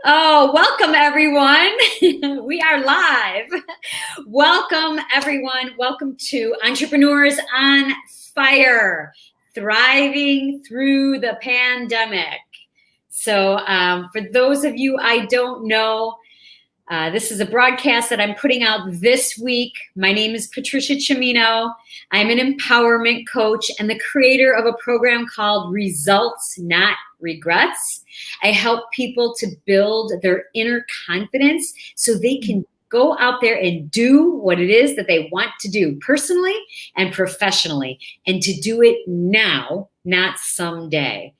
Oh, welcome everyone. We are live. Welcome everyone. Welcome to Entrepreneurs on Fire, thriving through the pandemic. So for those of you I don't know, this is a broadcast that I'm putting out this week. My name is Patricia Cimino. I'm an empowerment coach and the creator of a program called Results, Not Regrets. I help people to build their inner confidence so they can go out there and do what it is that they want to do personally and professionally, and to do it now, not someday.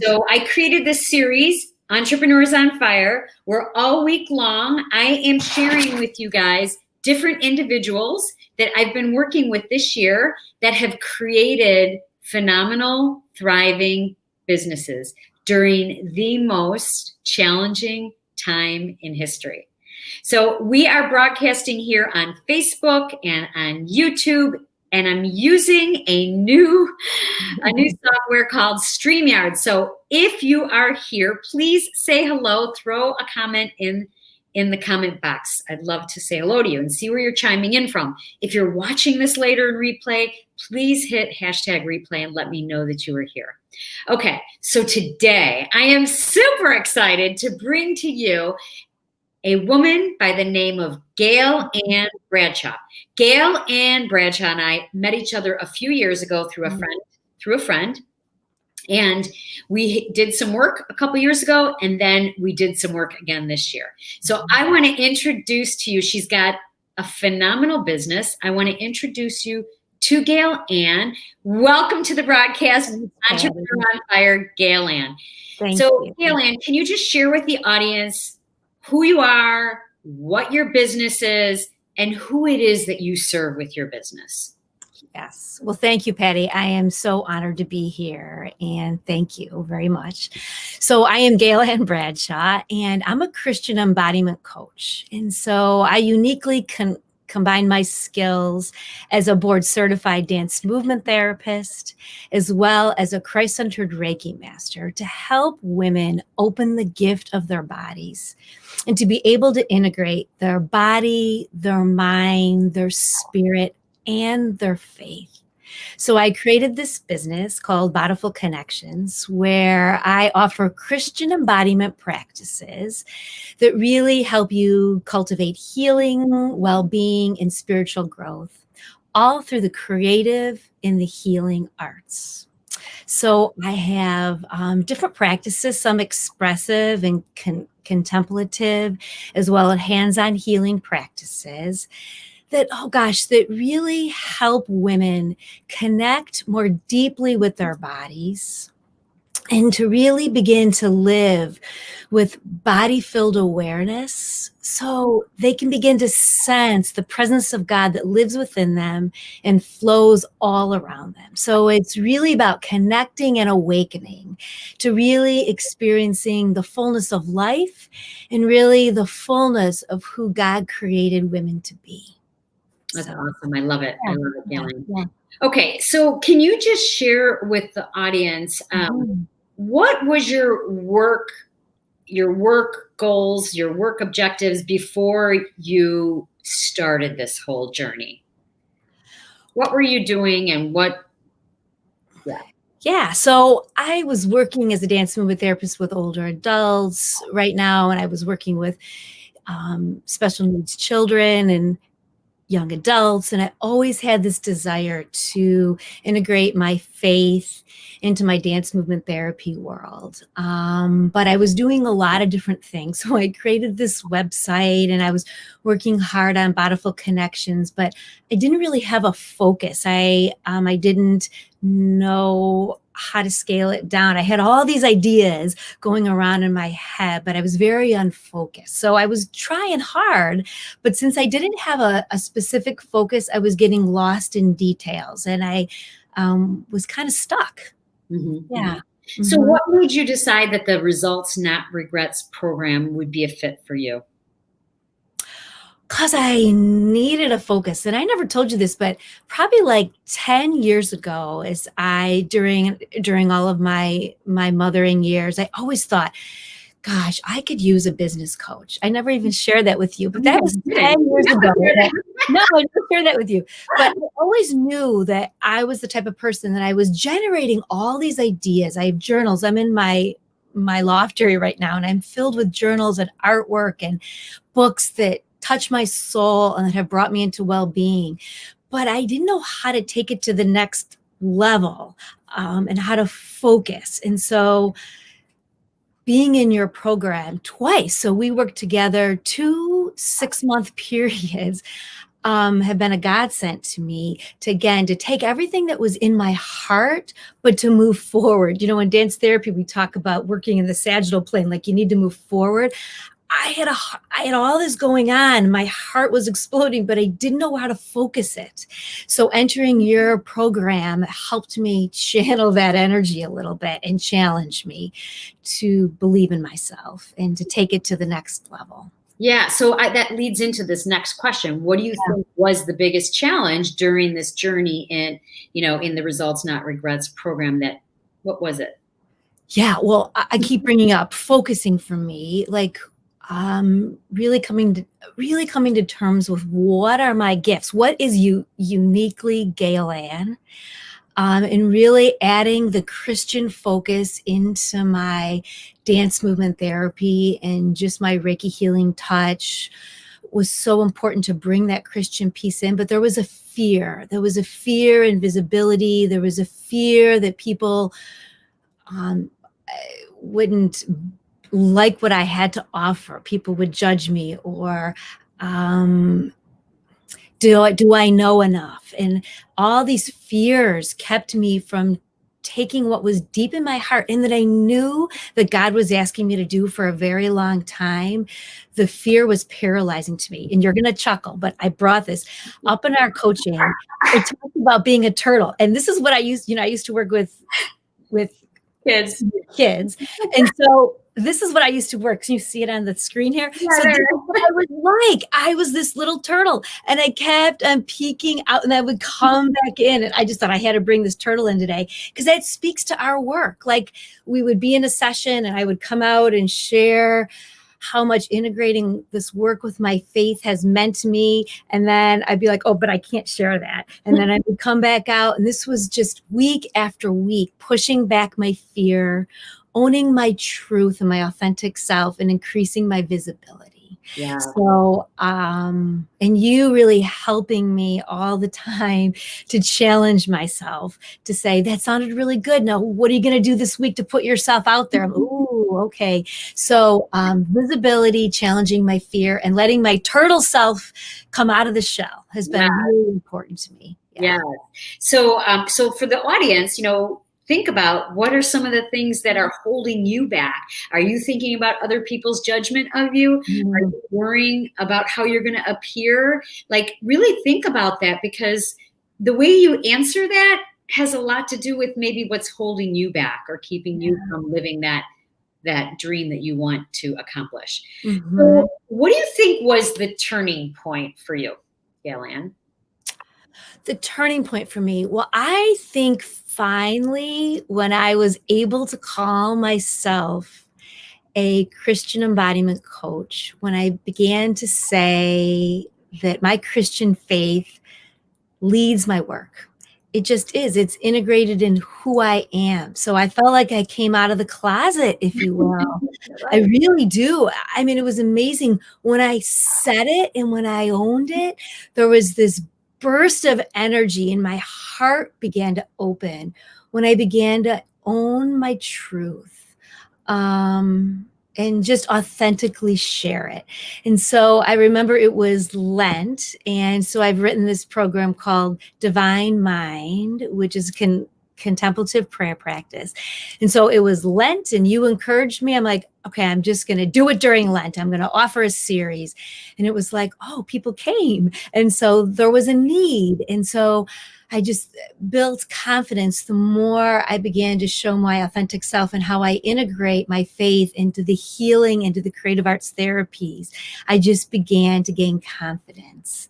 So I created this series, Entrepreneurs on Fire, where all week long I am sharing with you guys different individuals that I've been working with this year that have created phenomenal, thriving businesses during the most challenging time in history. So we are broadcasting here on Facebook and on YouTube, and I'm using a new software called StreamYard. So if you are here, please say hello, throw a comment in the comment box. I'd love to say hello to you and see where you're chiming in from. If you're watching this later in replay, please hit hashtag replay and let me know that you are here. Okay, so today I am super excited to bring to you a woman by the name of Gail Ann Bradshaw. Gail Ann Bradshaw and I met each other a few years ago through a friend. And we did some work a couple years ago, and then we did some work again this year. So I want to introduce to you, she's got a phenomenal business. I want to introduce you to Gail Ann. Welcome to the broadcast, Entrepreneur on Fire, Gail Ann. Thank you. Gail Ann, can you just share with the audience who you are, what your business is, and who it is that you serve with your business? Yes. Well, thank you, Patty. I am so honored to be here, and thank you very much. So I am Gail Ann Bradshaw, and I'm a Christian embodiment coach. And so I uniquely combine my skills as a board-certified dance movement therapist, as well as a Christ-centered Reiki master, to help women open the gift of their bodies and to be able to integrate their body, their mind, their spirit, and their faith. So I created this business called Bodyful Connections, where I offer Christian embodiment practices that really help you cultivate healing, well-being, and spiritual growth, all through the creative and the healing arts. So I have different practices, some expressive and contemplative, as well as hands-on healing practices that really help women connect more deeply with their bodies and to really begin to live with body-filled awareness so they can begin to sense the presence of God that lives within them and flows all around them. So it's really about connecting and awakening to really experiencing the fullness of life and really the fullness of who God created women to be. That's awesome. I love it. I love it, Gail Ann. Yeah. Okay, so can you just share with the audience what was your work goals, your work objectives before you started this whole journey? What were you doing and what? Yeah, so I was working as a dance movement therapist with older adults right now, and I was working with special needs children and young adults. And I always had this desire to integrate my faith into my dance movement therapy world. But I was doing a lot of different things. So I created this website and I was working hard on Bodyful Connections, but I didn't really have a focus. I didn't know how to scale it down. I had all these ideas going around in my head, but I was very unfocused. So I was trying hard, but since I didn't have a specific focus, I was getting lost in details and I was kind of stuck. Mm-hmm. Yeah. So what made you decide that the Results Not Regrets program would be a fit for you? Because I needed a focus. And I never told you this, but probably like 10 years ago, during all of my mothering years, I always thought, gosh, I could use a business coach. I never even shared that with you, but that was You 10 didn't. years ago. No, I never shared that with you. But I always knew that I was the type of person that I was generating all these ideas. I have journals. I'm in my loft area right now, and I'm filled with journals and artwork and books that touch my soul and that have brought me into well-being. But I didn't know how to take it to the next level, and how to focus. And so being in your program twice, so we worked together 2 6-month periods, have been a godsend to me to, again, to take everything that was in my heart, but to move forward. You know, in dance therapy, we talk about working in the sagittal plane, like you need to move forward. I had all this going on. My heart was exploding, but I didn't know how to focus it. So entering your program helped me channel that energy a little bit and challenge me to believe in myself and to take it to the next level. Yeah, so that leads into this next question. What do you think was the biggest challenge during this journey in the Results Not Regrets program? What was it? Yeah, well, I keep bringing up focusing for me, like really coming to terms with what are my gifts, what is uniquely Gail Ann, and really adding the Christian focus into my dance movement therapy and just my Reiki healing touch was so important to bring that Christian piece in. But there was a fear. There was a fear in visibility. There was a fear that people wouldn't like what I had to offer. People would judge me, or do I know enough? And all these fears kept me from taking what was deep in my heart and that I knew that God was asking me to do for a very long time. The fear was paralyzing to me. And you're going to chuckle, but I brought this up in our coaching. We talked about being a turtle. And this is what I used to work with Kids. And so this is what I used to work. Can you see it on the screen here? Yeah, so this is what I was like. I was this little turtle and I kept peeking out and I would come back in. And I just thought I had to bring this turtle in today because that speaks to our work. Like we would be in a session and I would come out and share how much integrating this work with my faith has meant to me. And then I'd be like, oh, but I can't share that. And then I would come back out. And this was just week after week, pushing back my fear, owning my truth and my authentic self, and increasing my visibility. Yeah. So, and you really helping me all the time to challenge myself to say, that sounded really good. Now, what are you going to do this week to put yourself out there? Ooh, okay. So, visibility, challenging my fear, and letting my turtle self come out of the shell has been really important to me. Yeah. So for the audience, think about what are some of the things that are holding you back. Are you thinking about other people's judgment of you? Mm-hmm. Are you worrying about how you're going to appear? Like really think about that, because the way you answer that has a lot to do with maybe what's holding you back or keeping you from living that dream that you want to accomplish. Mm-hmm. So what do you think was the turning point for you, Gail Ann? The turning point for me? Well, I think finally when I was able to call myself a Christian embodiment coach, when I began to say that my Christian faith leads my work. It just is. It's integrated in who I am. So I felt like I came out of the closet, if you will. Right. I really do. I mean, it was amazing when I said it and when I owned it. There was this burst of energy and my heart began to open when I began to own my truth. And just authentically share it. And so I remember it was Lent. And so I've written this program called Divine Mind, which is contemplative prayer practice. And so it was Lent and you encouraged me. I'm like, okay, I'm just going to do it during Lent. I'm going to offer a series. And it was like, oh, people came. And so there was a need. And so I just built confidence the more I began to show my authentic self and how I integrate my faith into the healing, into the creative arts therapies. I just began to gain confidence.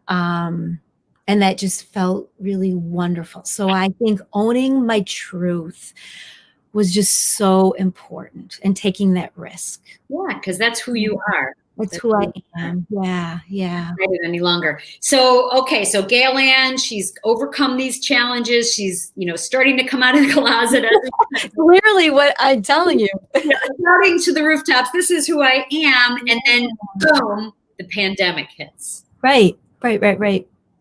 And that just felt really wonderful. So I think owning my truth was just so important, and taking that risk. Yeah, because that's who you are. That's who I am. Yeah, yeah. Not any longer. So, okay, so Gail Ann, she's overcome these challenges. She's, starting to come out of the closet. Clearly what I'm telling you. Shouting to the rooftops, this is who I am. And then, boom, the pandemic hits. Right.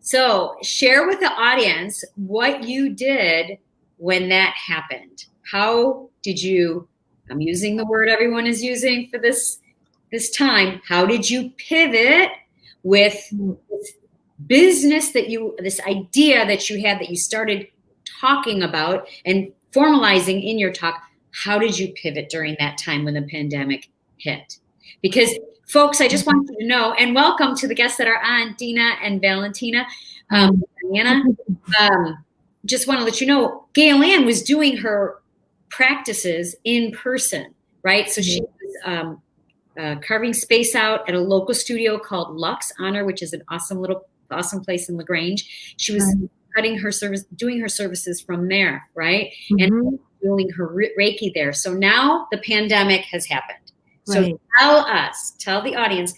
So share with the audience what you did when that happened. How did you, I'm using the word everyone is using for this time, how did you pivot with this business this idea that you had, that you started talking about and formalizing in your talk? How did you pivot during that time when the pandemic hit? Because folks, I just want you to know, and welcome to the guests that are on, Dina and Valentina, Diana. Just want to let you know, Gail Ann was doing her practices in person, right? So she was carving space out at a local studio called Lux Honor, which is an awesome place in LaGrange. She was doing her services from there, right? And doing her Reiki there. So now the pandemic has happened. So tell the audience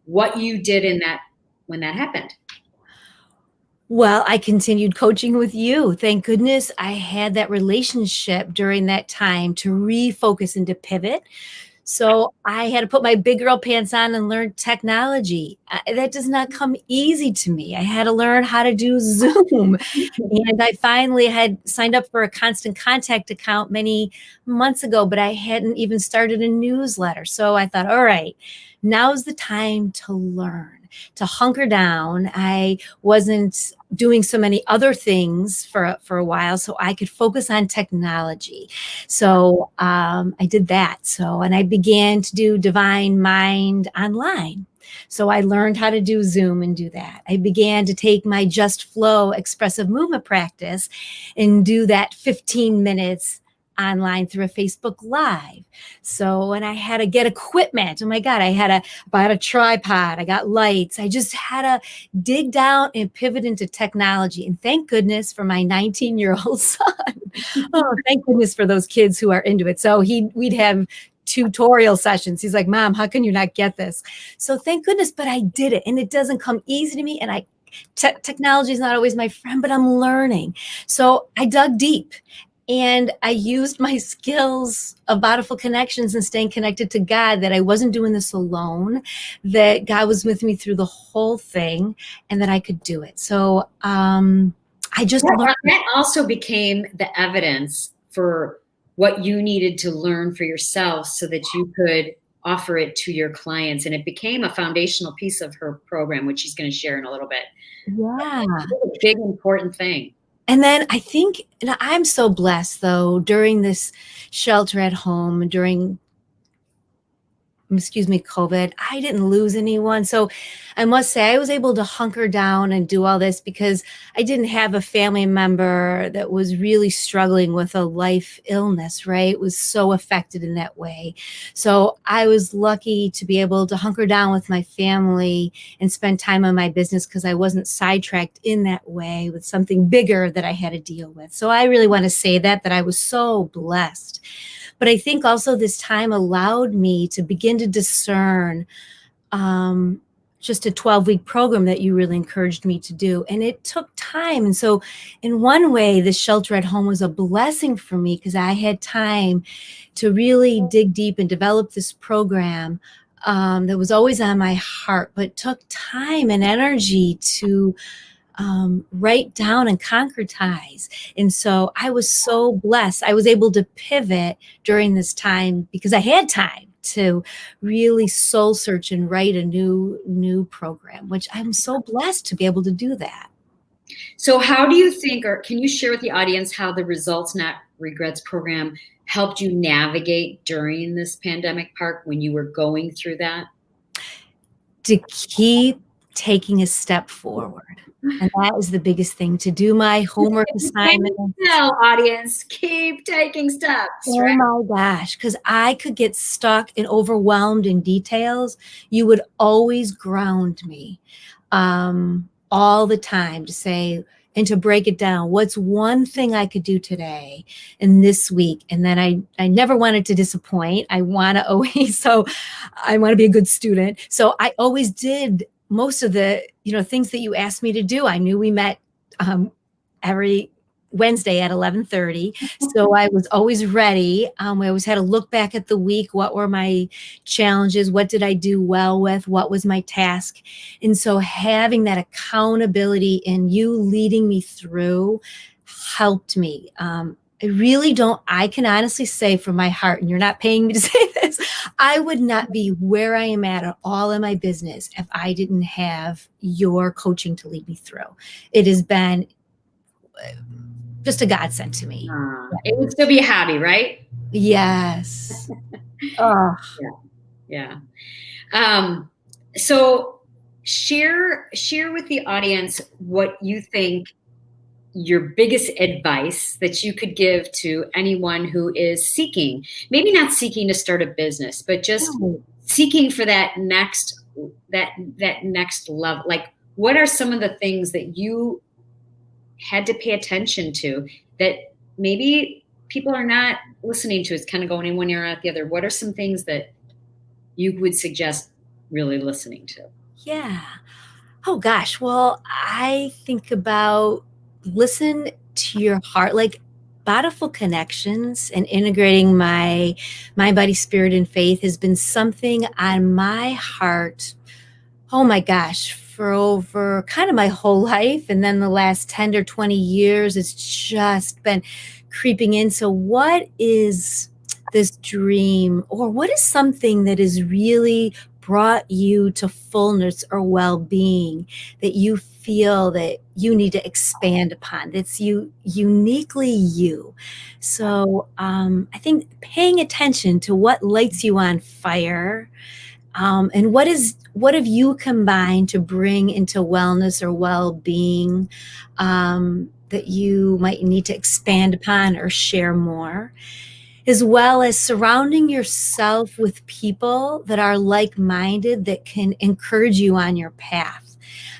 what you did when that happened. Well, I continued coaching with you. Thank goodness I had that relationship during that time to refocus and to pivot. So I had to put my big girl pants on and learn technology. That does not come easy to me. I had to learn how to do Zoom. And I finally had signed up for a constant contact account many months ago, but I hadn't even started a newsletter. So I thought, all right, now's the time to learn, to hunker down. I wasn't doing so many other things for a while, so I could focus on technology. So I did that. And I began to do Divine Mind online. So I learned how to do Zoom and do that. I began to take my Just Flow expressive movement practice and do that 15 minutes online through a Facebook Live. So, and I had to get equipment. Oh my God, I bought a tripod. I got lights. I just had to dig down and pivot into technology. And thank goodness for my 19-year-old son. Oh, thank goodness for those kids who are into it. So we'd have tutorial sessions. He's like, Mom, how can you not get this? So thank goodness, but I did it. And it doesn't come easy to me. And technology is not always my friend, but I'm learning. So I dug deep. And I used my skills of Bodyful connections and staying connected to God, that I wasn't doing this alone, that God was with me through the whole thing, and that I could do it. So I just learned. That also became the evidence for what you needed to learn for yourself so that you could offer it to your clients. And it became a foundational piece of her program, which she's going to share in a little bit. Yeah. It's a big, important thing. And then I think, I'm so blessed though, during this shelter at home, during COVID, I didn't lose anyone. So I must say I was able to hunker down and do all this because I didn't have a family member that was really struggling with a life illness, right? It was so affected in that way. So I was lucky to be able to hunker down with my family and spend time on my business because I wasn't sidetracked in that way with something bigger that I had to deal with. So I really want to say that I was so blessed. But I think also this time allowed me to begin to discern just a 12-week program that you really encouraged me to do. And it took time. And so in one way, this shelter at home was a blessing for me because I had time to really dig deep and develop this program that was always on my heart, but took time and energy to write down and concretize. And so I was so blessed. I was able to pivot during this time because I had time to really soul search and write a new program, which I'm so blessed to be able to do that. So how do you think, or can you share with the audience how the Results Not Regrets program helped you navigate during this pandemic part when you were going through that? To keep taking a step forward. And that is the biggest thing, to do my homework assignment. Tell audience, keep taking steps. Right? Oh my gosh, because I could get stuck and overwhelmed in details. You would always ground me all the time to say, and to break it down. What's one thing I could do today and this week? And then I never wanted to disappoint. I want to always, so I want to be a good student. So I always did most of the, things that you asked me to do. I knew we met every Wednesday at 11:30. So I was always ready. I always had to look back at the week. What were my challenges? What did I do well with? What was my task? And so having that accountability and you leading me through helped me. I can honestly say from my heart, and you're not paying me to say this, I would not be where I am at all in my business if I didn't have your coaching to lead me through. It has been just a godsend to me. It would still be a hobby, right? Yes. Oh. Yeah. So share with the audience what you think your biggest advice that you could give to anyone who is seeking, maybe not seeking to start a business, but just seeking for that next level. Like, what are some of the things that you had to pay attention to that maybe people are not listening to? It's kind of going in one ear out the other. What are some things that you would suggest really listening to? Yeah. Oh gosh. Well, I think about listen to your heart, like Bodyful connections and integrating my body, spirit, and faith has been something on my heart. Oh my gosh, for over kind of my whole life. And then the last 10 or 20 years, it's just been creeping in. So what is this dream, or what is something that has really brought you to fullness or well-being that you feel that you need to expand upon, that's uniquely you? So I think paying attention to what lights you on fire, and what have you combined to bring into wellness or well-being that you might need to expand upon or share more, as well as surrounding yourself with people that are like-minded, that can encourage you on your path.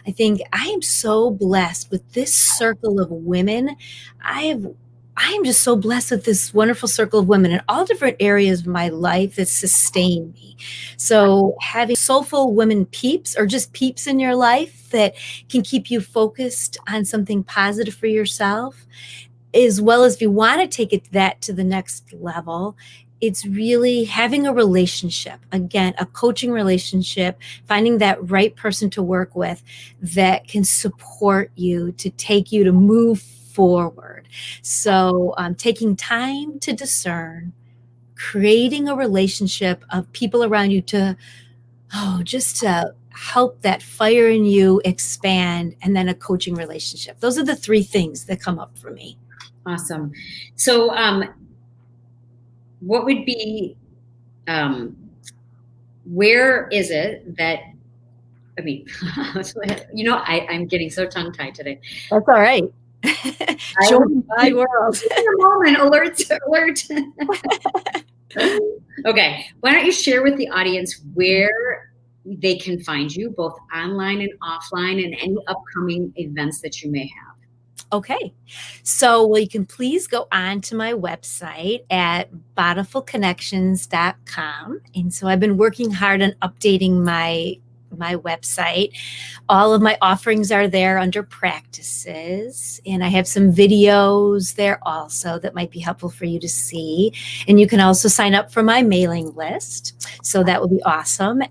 I think I am so blessed with this circle of women. I am just so blessed with this wonderful circle of women in all different areas of my life that sustain me. So having soulful women peeps, or just peeps in your life that can keep you focused on something positive for yourself, as well as if you want to take that to the next level, it's really having a relationship, again, a coaching relationship, finding that right person to work with that can support you, to take you to move forward. So taking time to discern, creating a relationship of people around you just to help that fire in you expand, and then a coaching relationship. Those are the three things that come up for me. Awesome. So what would be, where is it that, I'm getting so tongue-tied today. That's all right. Join my world. Moment, alert. Okay. Why don't you share with the audience where they can find you, both online and offline, and any upcoming events that you may have? Okay. So, you can please go on to my website at bodyfulconnections.com. And so I've been working hard on updating my website. All of my offerings are there under practices, and I have some videos there also that might be helpful for you to see. And you can also sign up for my mailing list, so that would be awesome.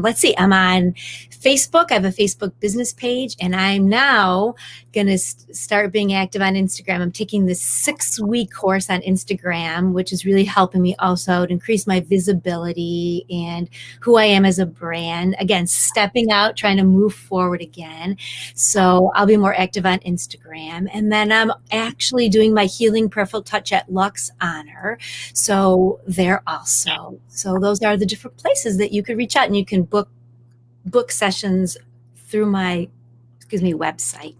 Let's see, I'm on Facebook. I have a Facebook business page, and I'm now going to start being active on Instagram. I'm taking this 6-week course on Instagram, which is really helping me also to increase my visibility and who I am as a brand. Again, stepping out, trying to move forward again. So I'll be more active on Instagram. And then I'm actually doing my Healing Prayerful Touch at Lux Honor. So there also. So those are the different places that you could reach out, and you can book sessions through my website.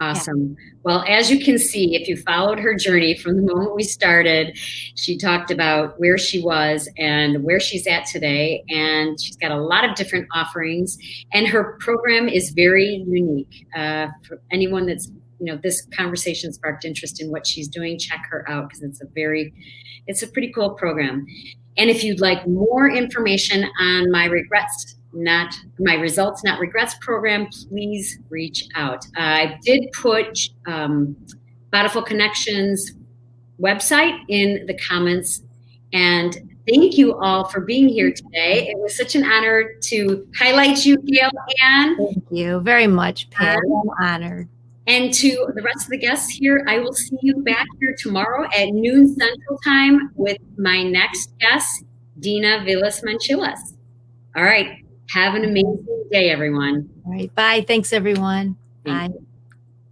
Awesome. Yeah. Well, as you can see, if you followed her journey from the moment we started, she talked about where she was and where she's at today. And she's got a lot of different offerings, and her program is very unique for anyone that's this conversation sparked interest in what she's doing, check her out, because it's a pretty cool program. And if you'd like more information on my results, not regrets program, please reach out. I did put Bodyful Connections website in the comments. And thank you all for being here today. It was such an honor to highlight you, Gail Ann. Thank you very much, Patty. I'm honored. And to the rest of the guests here, I will see you back here tomorrow at noon Central Time with my next guest, Dina Villas-Manchilas. All right. Have an amazing day, everyone. All right. Bye. Thanks, everyone. Bye.